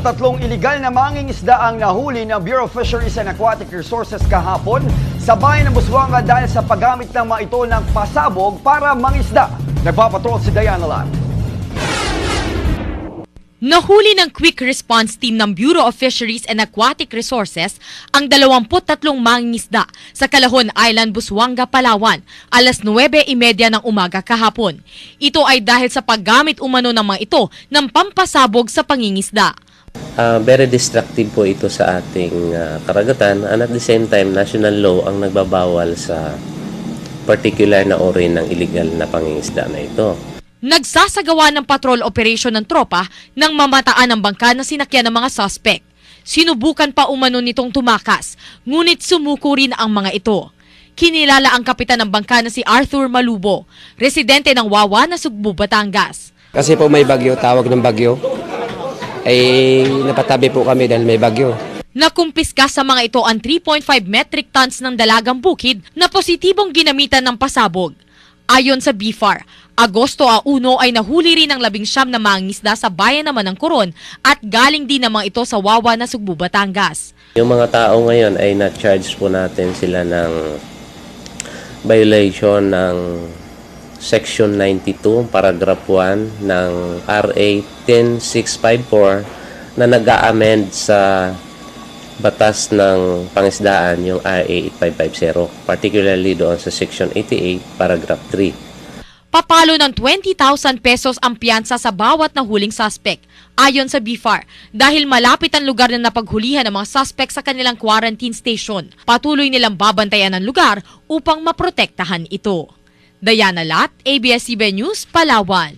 tatlong iligal na mangingisda ang nahuli ng Bureau of Fisheries and Aquatic Resources kahapon sa bayan ng Busuanga dahil sa paggamit ng mga ito ng pasabog para mangisda. Nagpapatrol si Diana Lat. Nahuli ng Quick Response Team ng Bureau of Fisheries and Aquatic Resources ang 23 mangingisda sa Calahon Island, Busuanga, Palawan, alas 9:30 ng umaga kahapon. Ito ay dahil sa paggamit umano ng mga ito ng pampasabog sa pangingisda. Very destructive po ito sa ating karagatan, and at the same time, national law ang nagbabawal sa particular na uri ng illegal na pangingisda na ito. Nagsasagawa ng patrol operation ng tropa nang mamataan ang bangka na sinakyan ng mga suspect. Sinubukan pa umano nitong tumakas, ngunit sumuko rin ang mga ito. Kinilala ang kapitan ng bangka na si Arthur Malubo, residente ng Wawa na Sugbo, Batangas. Kasi po may bagyo, tawag ng bagyo, ay napatabi po kami dahil may bagyo. Nakumpiska sa mga ito ang 3.5 metric tons ng dalagang bukid na positibong ginamitan ng pasabog. Ayon sa BFAR, Agosto 1 ay nahuli rin ang 19 na mangingisda sa bayan naman ng Coron at galing din naman ito sa Wawa na Sugbo, Batangas. Yung mga tao ngayon ay na-charge po natin sila ng violation ng Section 92, Paragraph 1 ng RA 10654 na nag-a-amend sa batas ng pangisdaan, yung RA 8550, particularly doon sa Section 88, Paragraph 3. Papalo ng 20,000 pesos ang piyansa sa bawat nahuling suspect, ayon sa BFAR, dahil malapit ang lugar na napaghulihan ng mga suspect sa kanilang quarantine station. Patuloy nilang babantayan ang lugar upang maprotektahan ito. Diana Lat, ABS-CBN News, Palawan.